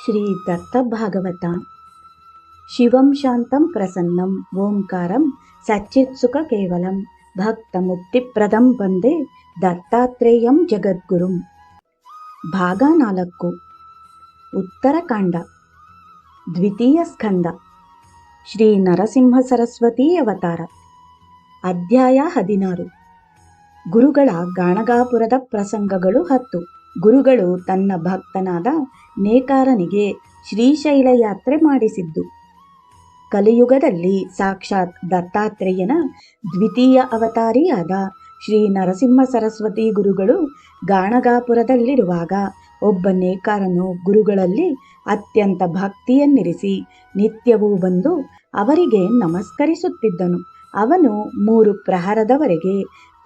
ಶ್ರೀ ದತ್ತ ಭಾಗವತ. ಶಿವಂ ಶಾಂತಂ ಪ್ರಸನ್ನಂ ಓಂಕಾರಂ ಸಚ್ಚಿತ್ಸುಖ ಕೇವಲಂ ಭಕ್ತ ಮುಕ್ತಿಪ್ರದಂ ವಂದೇ ದತ್ತಾತ್ರೇಯಂ ಜಗದ್ಗುರುಂ. ಭಾಗ 4. ಉತ್ತರಕಾಂಡ. ದ್ವಿತೀಯ ಸ್ಕಂದ. ಶ್ರೀ ನರಸಿಂಹ ಸರಸ್ವತಿ ಅವತಾರ. ಅಧ್ಯಾಯ 16. ಗುರುಗಳ ಗಾಣಗಾಪುರದ ಪ್ರಸಂಗಗಳು 10. ಗುರುಗಳು ತನ್ನ ಭಕ್ತನಾದ ನೇಕಾರನಿಗೆ ಶ್ರೀಶೈಲ ಯಾತ್ರೆ ಮಾಡಿಸಿದ್ದು. ಕಲಿಯುಗದಲ್ಲಿ ಸಾಕ್ಷಾತ್ ದತ್ತಾತ್ರೇಯನ ದ್ವಿತೀಯ ಅವತಾರಿಯಾದ ಶ್ರೀ ನರಸಿಂಹ ಸರಸ್ವತಿ ಗುರುಗಳು ಗಾಣಗಾಪುರದಲ್ಲಿರುವಾಗ ಒಬ್ಬ ನೇಕಾರನು ಗುರುಗಳಲ್ಲಿ ಅತ್ಯಂತ ಭಕ್ತಿಯನ್ನಿರಿಸಿ ನಿತ್ಯವೂ ಬಂದು ಅವರಿಗೆ ನಮಸ್ಕರಿಸುತ್ತಿದ್ದನು. ಅವನು 3 ಪ್ರಹರದವರೆಗೆ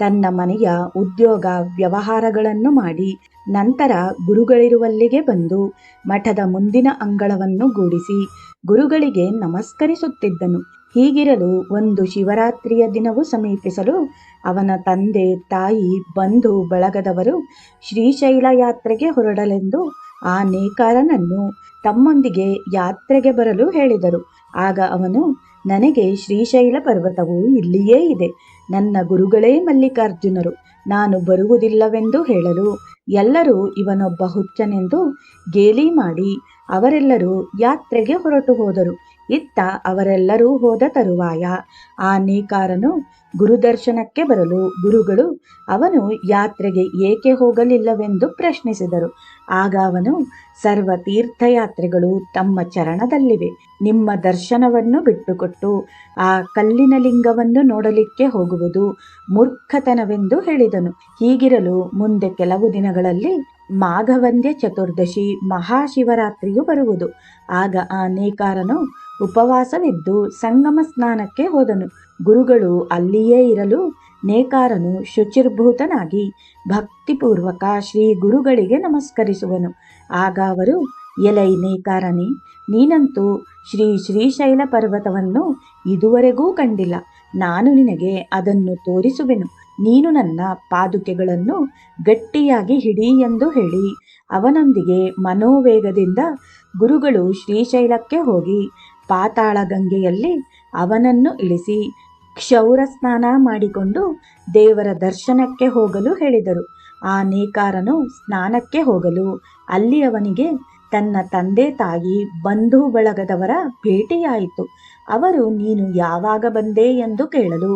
ತನ್ನ ಮನೆಯ ಉದ್ಯೋಗ ವ್ಯವಹಾರಗಳನ್ನು ಮಾಡಿ ನಂತರ ಗುರುಗಳಿರುವಲ್ಲಿಗೆ ಬಂದು ಮಠದ ಮುಂದಿನ ಅಂಗಳವನ್ನು ಗೂಡಿಸಿ ಗುರುಗಳಿಗೆ ನಮಸ್ಕರಿಸುತ್ತಿದ್ದನು. ಹೀಗಿರಲು ಒಂದು ಶಿವರಾತ್ರಿಯ ದಿನವು ಸಮೀಪಿಸಲು ಅವನ ತಂದೆ ತಾಯಿ ಬಂಧು ಬಳಗದವರು ಶ್ರೀಶೈಲ ಯಾತ್ರೆಗೆ ಹೊರಡಲೆಂದು ಆ ನೇಕಾರನನ್ನು ತಮ್ಮೊಂದಿಗೆ ಯಾತ್ರೆಗೆ ಬರಲು ಹೇಳಿದರು. ಆಗ ಅವನು, ನನಗೆ ಶ್ರೀಶೈಲ ಪರ್ವತವು ಇಲ್ಲಿಯೇ ಇದೆ, ನನ್ನ ಗುರುಗಳೇ ಮಲ್ಲಿಕಾರ್ಜುನರು, ನಾನು ಬರುವುದಿಲ್ಲವೆಂದು ಹೇಳಲು ಎಲ್ಲರೂ ಇವನೊಬ್ಬ ಹುಚ್ಚನೆಂದು ಗೇಲಿ ಮಾಡಿ ಅವರೆಲ್ಲರೂ ಯಾತ್ರೆಗೆ ಹೊರಟು ಹೋದರು. ಇತ್ತ ಅವರೆಲ್ಲರೂ ಹೋದ ತರುವಾಯ ಆ ನೇಕಾರನು ಗುರುದರ್ಶನಕ್ಕೆ ಬರಲು ಗುರುಗಳು ಅವನು ಯಾತ್ರೆಗೆ ಏಕೆ ಹೋಗಲಿಲ್ಲವೆಂದು ಪ್ರಶ್ನಿಸಿದರು. ಆಗ ಅವನು, ಸರ್ವ ತೀರ್ಥಯಾತ್ರೆಗಳು ತಮ್ಮ ಚರಣದಲ್ಲಿವೆ, ನಿಮ್ಮ ದರ್ಶನವನ್ನು ಬಿಟ್ಟುಕೊಟ್ಟು ಆ ಕಲ್ಲಿನ ಲಿಂಗವನ್ನು ನೋಡಲಿಕ್ಕೆ ಹೋಗುವುದು ಮೂರ್ಖತನವೆಂದು ಹೇಳಿದನು. ಹೀಗಿರಲು ಮುಂದೆ ಕೆಲವು ದಿನಗಳಲ್ಲಿ ಮಾಘವಂದ್ಯ ಚತುರ್ದಶಿ ಮಹಾಶಿವರಾತ್ರಿಯು ಬರುವುದು. ಆಗ ಆ ನೇಕಾರನು ಉಪವಾಸವಿದ್ದು ಸಂಗಮ ಸ್ನಾನಕ್ಕೆ ಹೋದನು. ಗುರುಗಳು ಅಲ್ಲಿಯೇ ಇರಲು ನೇಕಾರನು ಶುಚಿರ್ಭೂತನಾಗಿ ಭಕ್ತಿಪೂರ್ವಕ ಶ್ರೀ ಗುರುಗಳಿಗೆ ನಮಸ್ಕರಿಸುವನು. ಆಗ ಅವರು, ಎಲೈ ನೇಕಾರನೇ, ನೀನಂತೂ ಶ್ರೀಶೈಲ ಪರ್ವತವನ್ನು ಇದುವರೆಗೂ ಕಂಡಿಲ್ಲ, ನಾನು ನಿನಗೆ ಅದನ್ನು ತೋರಿಸುವೆನು, ನೀನು ನನ್ನ ಪಾದುಕೆಗಳನ್ನು ಗಟ್ಟಿಯಾಗಿ ಹಿಡಿ ಎಂದು ಹೇಳಿ ಅವನೊಂದಿಗೆ ಮನೋವೇಗದಿಂದ ಗುರುಗಳು ಶ್ರೀಶೈಲಕ್ಕೆ ಹೋಗಿ ಪಾತಾಳ ಗಂಗೆಯಲ್ಲಿ ಅವನನ್ನು ಇಳಿಸಿ ಕ್ಷೌರ ಸ್ನಾನ ಮಾಡಿಕೊಂಡು ದೇವರ ದರ್ಶನಕ್ಕೆ ಹೋಗಲು ಹೇಳಿದರು. ಆ ನೇಕಾರನು ಸ್ನಾನಕ್ಕೆ ಹೋಗಲು ಅಲ್ಲಿ ಅವನಿಗೆ ತನ್ನ ತಂದೆ ತಾಯಿ ಬಂಧು ಬಳಗದವರ ಭೇಟಿಯಾಯಿತು. ಅವರು, ನೀನು ಯಾವಾಗ ಬಂದೆ ಎಂದು ಕೇಳಲು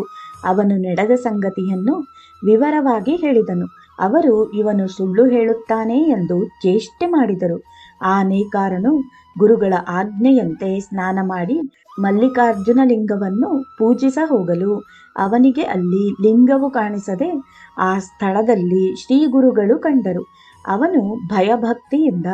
ಅವನು ನಡೆದ ಸಂಗತಿಯನ್ನು ವಿವರವಾಗಿ ಹೇಳಿದನು. ಅವರು, ಇವನು ಸುಳ್ಳು ಹೇಳುತ್ತಾನೆ ಎಂದು ಚೇಷ್ಟೆ ಮಾಡಿದರು. ಆ ನೇಕಾರನು ಗುರುಗಳ ಆಜ್ಞೆಯಂತೆ ಸ್ನಾನ ಮಾಡಿ ಮಲ್ಲಿಕಾರ್ಜುನ ಲಿಂಗವನ್ನು ಪೂಜಿಸ ಹೋಗಲು ಅವನಿಗೆ ಅಲ್ಲಿ ಲಿಂಗವು ಕಾಣಿಸದೆ ಆ ಸ್ಥಳದಲ್ಲಿ ಶ್ರೀ ಗುರುಗಳು ಕಂಡರು. ಅವನು ಭಯಭಕ್ತಿಯಿಂದ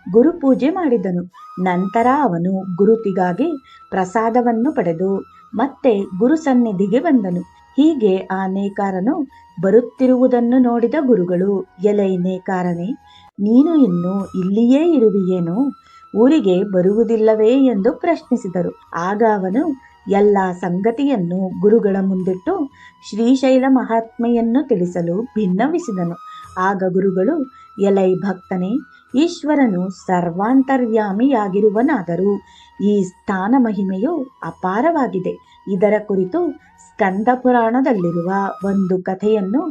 ಗುರುಪೂಜೆ ಮಾಡಿದನು. ನಂತರ ಅವನು ಗುರುತಿಗಾಗಿ ಪ್ರಸಾದವನ್ನು ಪಡೆದು ಮತ್ತೆ ಗುರು ಸನ್ನಿಧಿಗೆ ಬಂದನು. ಹೀಗೆ ಆ ನೇಕಾರನು ಬರುತ್ತಿರುವುದನ್ನು ನೋಡಿದ ಗುರುಗಳು, ಎಲೈ ನೇಕಾರನೇ, ನೀನು ಇನ್ನು ಇಲ್ಲಿಯೇ ಇರುವಿಯೇನೋ, ಊರಿಗೆ ಬರುವುದಿಲ್ಲವೇ ಎಂದು ಪ್ರಶ್ನಿಸಿದರು. ಆಗ ಅವನು ಎಲ್ಲ ಸಂಗತಿಯನ್ನು ಗುರುಗಳ ಮುಂದಿಟ್ಟು ಶ್ರೀಶೈಲ ಮಹಾತ್ಮೆಯನ್ನು ತಿಳಿಸಲು ಭಿನ್ನವಿಸಿದನು. ಆಗ ಗುರುಗಳು, ಎಲೈ ಭಕ್ತನೇ, ಈಶ್ವರನು ಸರ್ವಾಂತರ್ಯಾಮಿಯಾಗಿರುವನಾದರೂ ಈ ಸ್ಥಾನ ಮಹಿಮೆಯು ಅಪಾರವಾಗಿದೆ. ಇದರ ಕುರಿತು ಸ್ಕಂದ ಪುರಾಣದಲ್ಲಿರುವ ಒಂದು ಕಥೆಯನ್ನು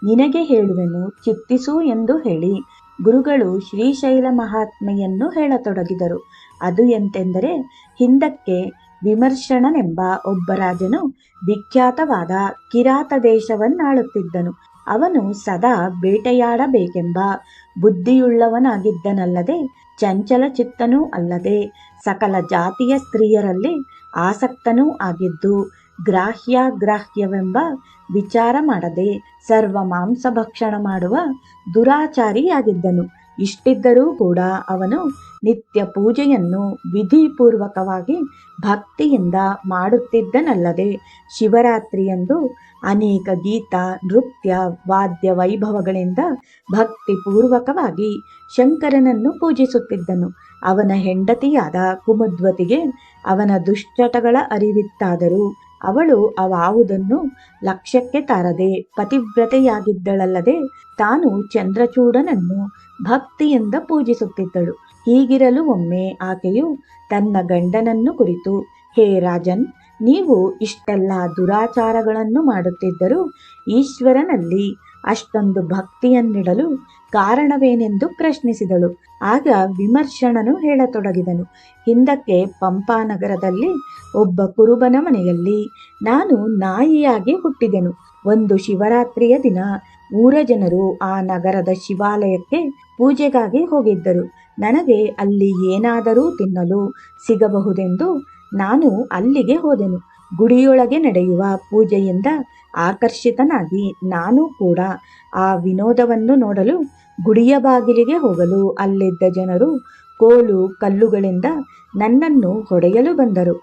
ನಿನಗೆ ಹೇಳುವೆನು, ಚಿತ್ತಿಸು ಎಂದು ಹೇಳಿ ಗುರುಗಳು ಶ್ರೀಶೈಲ ಮಹಾತ್ಮೆಯನ್ನು ಹೇಳತೊಡಗಿದರು. ಅದು ಎಂತೆಂದರೆ, ಹಿಂದಕ್ಕೆ ವಿಮರ್ಶಣನೆಂಬ ಒಬ್ಬ ರಾಜನು ವಿಖ್ಯಾತವಾದ ಕಿರಾತ ದೇಶವನ್ನಾಳುತ್ತಿದ್ದನು. ಅವನು ಸದಾ ಬೇಟೆಯಾಡಬೇಕೆಂಬ ಬುದ್ಧಿಯುಳ್ಳವನಾಗಿದ್ದನಲ್ಲದೆ ಚಂಚಲ ಚಿತ್ತನೂ ಅಲ್ಲದೆ ಸಕಲ ಜಾತಿಯ ಸ್ತ್ರೀಯರಲ್ಲಿ ಆಸಕ್ತನೂ ಆಗಿದ್ದು ಗ್ರಾಹ್ಯವೆಂಬ ವಿಚಾರ ಮಾಡದೆ ಸರ್ವ ಮಾಂಸ ಭಕ್ಷಣ ಮಾಡುವ ದುರಾಚಾರಿಯಾಗಿದ್ದನು. ಇಷ್ಟಿದ್ದರೂ ಕೂಡ ಅವನು ನಿತ್ಯ ಪೂಜೆಯನ್ನು ವಿಧಿಪೂರ್ವಕವಾಗಿ ಭಕ್ತಿಯಿಂದ ಮಾಡುತ್ತಿದ್ದನಲ್ಲದೆ ಶಿವರಾತ್ರಿಯಂದು ಅನೇಕ ಗೀತ ನೃತ್ಯ ವಾದ್ಯ ವೈಭವಗಳಿಂದ ಭಕ್ತಿಪೂರ್ವಕವಾಗಿ ಶಂಕರನನ್ನು ಪೂಜಿಸುತ್ತಿದ್ದನು. ಅವನ ಹೆಂಡತಿಯಾದ ಕುಮುದ್ವತಿಗೆ ಅವನ ದುಶ್ಚಟಗಳ ಅರಿವಿತ್ತಾದರೂ ಅವಳು ಅವಾವುದನ್ನು ಲಕ್ಷ್ಯಕ್ಕೆ ತಾರದೆ ಪತಿವ್ರತೆಯಾಗಿದ್ದಳಲ್ಲದೆ ತಾನು ಚಂದ್ರಚೂಡನನ್ನು ಭಕ್ತಿಯಿಂದ ಪೂಜಿಸುತ್ತಿದ್ದಳು. ಹೀಗಿರಲು ಒಮ್ಮೆ ಆಕೆಯು ತನ್ನ ಗಂಡನನ್ನು ಕುರಿತು, ಹೇ ರಾಜನ್, ನೀವು ಇಷ್ಟೆಲ್ಲ ದುರಾಚಾರಗಳನ್ನು ಮಾಡುತ್ತಿದ್ದರೂ ಈಶ್ವರನಲ್ಲಿ ಅಷ್ಟೊಂದು ಭಕ್ತಿಯನ್ನಿಡಲು ಕಾರಣವೇನೆಂದು ಪ್ರಶ್ನಿಸಿದಳು. ಆಗ ವಿಮರ್ಶಣನು ಹೇಳತೊಡಗಿದನು, ಹಿಂದಕ್ಕೆ ಪಂಪಾನಗರದಲ್ಲಿ ಒಬ್ಬ ಕುರುಬನ ಮನೆಯಲ್ಲಿ ನಾನು ನಾಯಿಯಾಗಿ ಹುಟ್ಟಿದೆನು. ಒಂದು ಶಿವರಾತ್ರಿಯ ದಿನ ಊರ ಜನರು ಆ ನಗರದ ಶಿವಾಲಯಕ್ಕೆ ಪೂಜೆಗಾಗಿ ಹೋಗಿದ್ದರು. ನನಗೆ ಅಲ್ಲಿ ಏನಾದರೂ ತಿನ್ನಲು ಸಿಗಬಹುದೆಂದು ನಾನು ಅಲ್ಲಿಗೆ ಹೋದೆನು. ಗುಡಿಯೊಳಗೆ ನಡೆಯುವ ಪೂಜೆಯಿಂದ ಆಕರ್ಷಿತನಾಗಿ ನಾನು ಕೂಡ ಆ ವಿನೋದವನ್ನು ನೋಡಲು ಗುಡಿಯ ಬಾಗಿಲಿಗೆ ಹೋಗಲು ಅಲ್ಲಿದ್ದ ಜನರು ಕೋಲು ಕಲ್ಲುಗಳಿಂದ ನನ್ನನ್ನು ಹೊಡೆಯಲು ಬಂದರು.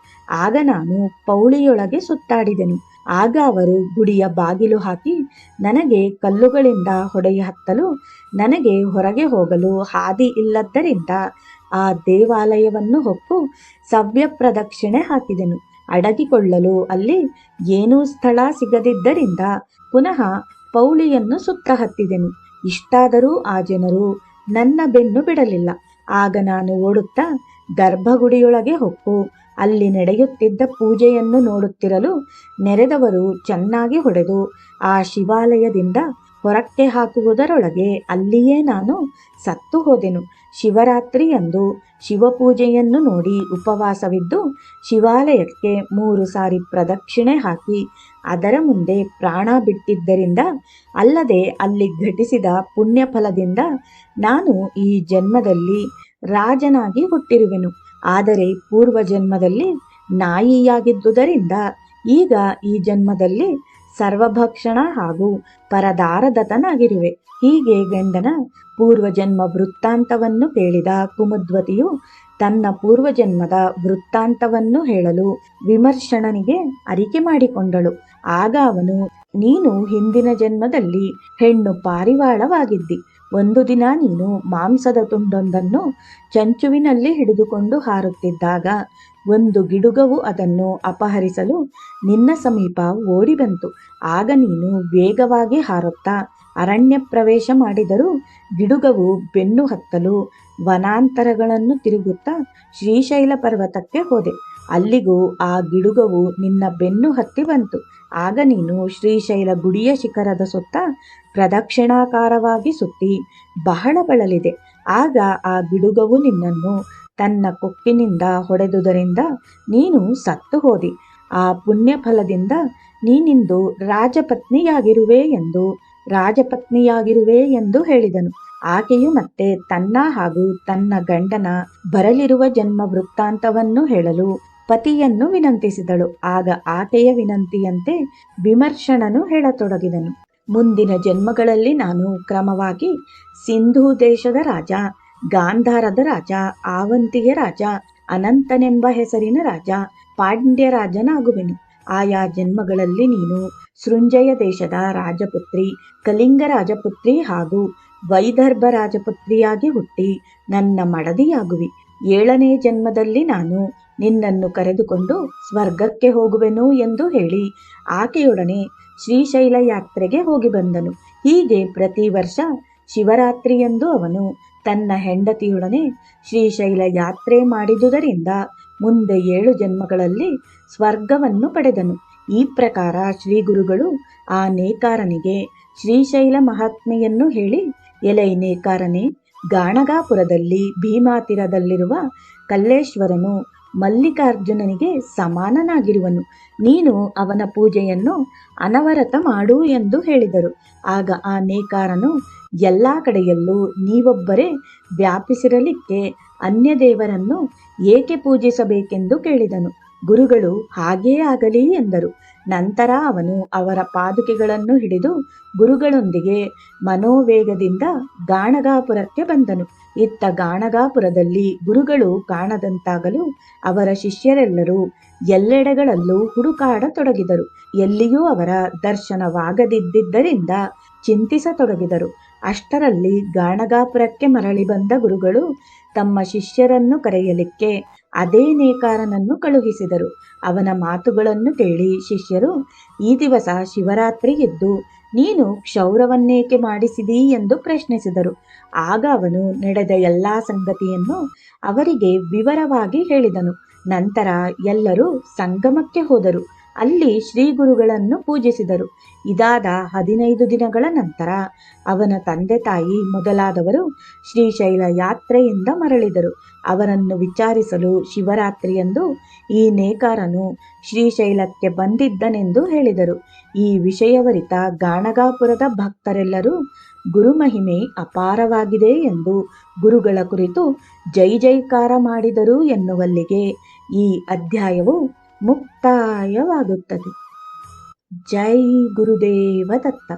ಆಗ ನಾನು ಪೌಳಿಯೊಳಗೆ ಸುತ್ತಾಡಿದೆನು. ಆಗ ಅವರು ಗುಡಿಯ ಬಾಗಿಲು ಹಾಕಿ ನನಗೆ ಕಲ್ಲುಗಳಿಂದ ಹೊಡೆಯ ಹತ್ತಲು ನನಗೆ ಹೊರಗೆ ಹೋಗಲು ಹಾದಿ ಇಲ್ಲದ್ದರಿಂದ ಆ ದೇವಾಲಯವನ್ನು ಹೊಕ್ಕು ಸವ್ಯ ಪ್ರದಕ್ಷಿಣೆ ಹಾಕಿದೆನು. ಅಡಗಿಕೊಳ್ಳಲು ಅಲ್ಲಿ ಏನೂ ಸ್ಥಳ ಸಿಗದಿದ್ದರಿಂದ ಪುನಃ ಪೌಳಿಯನ್ನು ಸುತ್ತ ಹತ್ತಿದೆನು. ಇಷ್ಟಾದರೂ ಆ ಜನರು ನನ್ನ ಬೆನ್ನು ಬಿಡಲಿಲ್ಲ. ಆಗ ನಾನು ಓಡುತ್ತಾ ಗರ್ಭಗುಡಿಯೊಳಗೆ ಹೊಕ್ಕು ಅಲ್ಲಿ ನಡೆಯುತ್ತಿದ್ದ ಪೂಜೆಯನ್ನು ನೋಡುತ್ತಿರಲು ನೆರೆದವರು ಚೆನ್ನಾಗಿ ಹೊಡೆದು ಆ ಶಿವಾಲಯದಿಂದ ಹೊರಕ್ಕೆ ಹಾಕುವುದರೊಳಗೆ ಅಲ್ಲಿಯೇ ನಾನು ಸತ್ತು ಹೋದೆನು. ಶಿವರಾತ್ರಿಯಂದು ಶಿವಪೂಜೆಯನ್ನು ನೋಡಿ ಉಪವಾಸವಿದ್ದು ಶಿವಾಲಯಕ್ಕೆ 3 ಸಾರಿ ಪ್ರದಕ್ಷಿಣೆ ಹಾಕಿ ಅದರ ಮುಂದೆ ಪ್ರಾಣ ಬಿಟ್ಟಿದ್ದರಿಂದ ಅಲ್ಲದೆ ಅಲ್ಲಿ ಘಟಿಸಿದ ಪುಣ್ಯಫಲದಿಂದ ನಾನು ಈ ಜನ್ಮದಲ್ಲಿ ರಾಜನಾಗಿ ಹುಟ್ಟಿರುವೆನು. ಆದರೆ ಪೂರ್ವ ಜನ್ಮದಲ್ಲಿ ನಾಯಿಯಾಗಿದ್ದುದರಿಂದ ಈಗ ಈ ಜನ್ಮದಲ್ಲಿ ಸರ್ವಭಕ್ಷಣ ಹಾಗೂ ಪರದಾರದತನಾಗಿರುವೆ. ಹೀಗೆ ಗಂಡನ ಪೂರ್ವಜನ್ಮ ವೃತ್ತಾಂತವನ್ನು ಕೇಳಿದ ಕುಮುದ್ವತಿಯು ತನ್ನ ಪೂರ್ವಜನ್ಮದ ವೃತ್ತಾಂತವನ್ನು ಹೇಳಲು ವಿಮರ್ಶಣನಿಗೆ ಅರಿಕೆ ಮಾಡಿಕೊಂಡಳು. ಆಗ ಅವನು, ನೀನು ಹಿಂದಿನ ಜನ್ಮದಲ್ಲಿ ಹೆಣ್ಣು ಪಾರಿವಾಳವಾಗಿದ್ದಿ. ಒಂದು ದಿನ ನೀನು ಮಾಂಸದ ತುಂಡೊಂದನ್ನು ಚಂಚುವಿನಲ್ಲಿ ಹಿಡಿದುಕೊಂಡು ಹಾರುತ್ತಿದ್ದಾಗ ಒಂದು ಗಿಡುಗವು ಅದನ್ನು ಅಪಹರಿಸಲು ನಿನ್ನ ಸಮೀಪ ಓಡಿ ಬಂತು. ಆಗ ನೀನು ವೇಗವಾಗಿ ಹಾರುತ್ತಾ ಅರಣ್ಯ ಪ್ರವೇಶ ಮಾಡಿದರೂ ಗಿಡುಗವು ಬೆನ್ನು ಹತ್ತಲು ವನಾಂತರಗಳನ್ನು ತಿರುಗುತ್ತಾ ಶ್ರೀಶೈಲ ಪರ್ವತಕ್ಕೆ ಹೋದೆ. ಅಲ್ಲಿಗೂ ಆ ಗಿಡುಗವು ನಿನ್ನ ಬೆನ್ನು ಹತ್ತಿ ಬಂತು. ಆಗ ನೀನು ಶ್ರೀಶೈಲ ಗುಡಿಯ ಶಿಖರದ ಸುತ್ತ ಪ್ರದಕ್ಷಿಣಾಕಾರವಾಗಿ ಸುತ್ತಿ ಬಹಳ ಬಳಲಿದೆ. ಆಗ ಆ ಗಿಡುಗವು ನಿನ್ನನ್ನು ತನ್ನ ಕೊಕ್ಕಿನಿಂದ ಹೊಡೆದುದರಿಂದ ನೀನು ಸತ್ತು ಹೋದಿ. ಆ ಪುಣ್ಯಫಲದಿಂದ ನೀನಿಂದು ರಾಜಪತ್ನಿಯಾಗಿರುವೆ ಎಂದು ಹೇಳಿದನು. ಆಕೆಯು ಮತ್ತೆ ತನ್ನ ಹಾಗೂ ತನ್ನ ಗಂಡನ ಬರಲಿರುವ ಜನ್ಮ ವೃತ್ತಾಂತವನ್ನು ಹೇಳಲು ಪತಿಯನ್ನು ವಿನಂತಿಸಿದಳು. ಆಗ ಆಕೆಯ ವಿನಂತಿಯಂತೆ ವಿಮರ್ಶಣನು ಹೇಳತೊಡಗಿದನು. ಮುಂದಿನ ಜನ್ಮಗಳಲ್ಲಿ ನಾನು ಕ್ರಮವಾಗಿ ಸಿಂಧೂ ದೇಶದ ರಾಜ, ಗಾಂಧಾರದ ರಾಜ, ಆವಂತಿಯ ರಾಜ, ಅನಂತನೆಂಬ ಹೆಸರಿನ ರಾಜ, ಪಾಂಡ್ಯ ರಾಜನಾಗುವೆನು. ಆಯಾ ಜನ್ಮಗಳಲ್ಲಿ ನೀನು ಸೃಂಜಯ ದೇಶದ ರಾಜಪುತ್ರಿ, ಕಲಿಂಗ ರಾಜಪುತ್ರಿ ಹಾಗೂ ವೈದರ್ಭ ರಾಜಪುತ್ರಿಯಾಗಿ ಹುಟ್ಟಿ ನನ್ನ ಮಡದಿಯಾಗುವಿ. 7ನೇ ಜನ್ಮದಲ್ಲಿ ನಾನು ನಿನ್ನನ್ನು ಕರೆದುಕೊಂಡು ಸ್ವರ್ಗಕ್ಕೆ ಹೋಗುವೆನು ಎಂದು ಹೇಳಿ ಆಕೆಯೊಡನೆ ಶ್ರೀಶೈಲ ಯಾತ್ರೆಗೆ ಹೋಗಿ ಬಂದನು. ಹೀಗೆ ಪ್ರತಿ ವರ್ಷ ಶಿವರಾತ್ರಿಯಂದು ಅವನು ತನ್ನ ಹೆಂಡತಿಯೊಡನೆ ಶ್ರೀಶೈಲ ಯಾತ್ರೆ ಮಾಡಿದುದರಿಂದ ಮುಂದೆ 7 ಜನ್ಮಗಳಲ್ಲಿ ಸ್ವರ್ಗವನ್ನು ಪಡೆದನು. ಈ ಪ್ರಕಾರ ಶ್ರೀ ಗುರುಗಳು ಆ ನೇಕಾರನಿಗೆ ಶ್ರೀಶೈಲ ಮಹಾತ್ಮೆಯನ್ನು ಹೇಳಿ, ಎಲೈ ನೇಕಾರನೇ, ಗಾಣಗಾಪುರದಲ್ಲಿ ಭೀಮಾತೀರದಲ್ಲಿರುವ ಕಲ್ಲೇಶ್ವರನು ಮಲ್ಲಿಕಾರ್ಜುನನಿಗೆ ಸಮಾನನಾಗಿರುವನು. ನೀನು ಅವನ ಪೂಜೆಯನ್ನು ಅನವರತ ಮಾಡು ಎಂದು ಹೇಳಿದರು. ಆಗ ಆ ನೇಕಾರನು, ಎಲ್ಲ ಕಡೆಯಲ್ಲೂ ನೀವೊಬ್ಬರೇ ವ್ಯಾಪಿಸಿರಲಿಕ್ಕೆ ಅನ್ಯ ದೇವರನ್ನು ಏಕೆ ಪೂಜಿಸಬೇಕೆಂದು ಕೇಳಿದನು. ಗುರುಗಳು ಹಾಗೇ ಆಗಲಿ ಎಂದರು. ನಂತರ ಅವನು ಅವರ ಪಾದುಕೆಗಳನ್ನು ಹಿಡಿದು ಗುರುಗಳೊಂದಿಗೆ ಮನೋವೇಗದಿಂದ ಗಾಣಗಾಪುರಕ್ಕೆ ಬಂದನು. ಇತ್ತ ಗಾಣಗಾಪುರದಲ್ಲಿ ಗುರುಗಳು ಕಾಣದಂತಾಗಲು ಅವರ ಶಿಷ್ಯರೆಲ್ಲರೂ ಎಲ್ಲೆಡೆಗಳಲ್ಲೂ ಹುಡುಕಾಡತೊಡಗಿದರು. ಎಲ್ಲಿಯೂ ಅವರ ದರ್ಶನವಾಗದಿದ್ದರಿಂದ ಚಿಂತಿಸತೊಡಗಿದರು. ಅಷ್ಟರಲ್ಲಿ ಗಾಣಗಾಪುರಕ್ಕೆ ಮರಳಿ ಬಂದ ಗುರುಗಳು ತಮ್ಮ ಶಿಷ್ಯರನ್ನು ಕರೆಯಲಿಕ್ಕೆ ಅದೇ ನೇಕಾರನನ್ನು ಕಳುಹಿಸಿದರು. ಅವನ ಮಾತುಗಳನ್ನು ಕೇಳಿ ಶಿಷ್ಯರು, ಈ ದಿವಸ ಶಿವರಾತ್ರಿ ಇದ್ದು ನೀನು ಕ್ಷೌರವನ್ನೇಕೆ ಮಾಡಿಸಿದಿ ಎಂದು ಪ್ರಶ್ನಿಸಿದರು. ಆಗ ಅವನು ನಡೆದ ಎಲ್ಲ ಸಂಗತಿಯನ್ನು ಅವರಿಗೆ ವಿವರವಾಗಿ ಹೇಳಿದನು. ನಂತರ ಎಲ್ಲರೂ ಸಂಗಮಕ್ಕೆ ಹೋದರು. ಅಲ್ಲಿ ಶ್ರೀ ಗುರುಗಳನ್ನು ಪೂಜಿಸಿದರು. ಇದಾದ 15 ದಿನಗಳ ನಂತರ ಅವನ ತಂದೆ ತಾಯಿ ಮೊದಲಾದವರು ಶ್ರೀಶೈಲ ಯಾತ್ರೆಯಿಂದ ಮರಳಿದರು. ಅವರನ್ನು ವಿಚಾರಿಸಲು ಶಿವರಾತ್ರಿಯಂದು ಈ ನೇಕಾರನು ಶ್ರೀಶೈಲಕ್ಕೆ ಬಂದಿದ್ದನೆಂದು ಹೇಳಿದರು. ಈ ವಿಷಯವರಿತ ಗಾಣಗಾಪುರದ ಭಕ್ತರೆಲ್ಲರೂ ಗುರುಮಹಿಮೆ ಅಪಾರವಾಗಿದೆ ಎಂದು ಗುರುಗಳ ಕುರಿತು ಜೈ ಜೈಕಾರ ಮಾಡಿದರು ಎನ್ನುವಲ್ಲಿಗೆ ಈ ಅಧ್ಯಾಯವು ಮುಕ್ತಾಯವಾಗುತ್ತದೆ. ಜೈ ಗುರುದೇವ ದತ್ತ.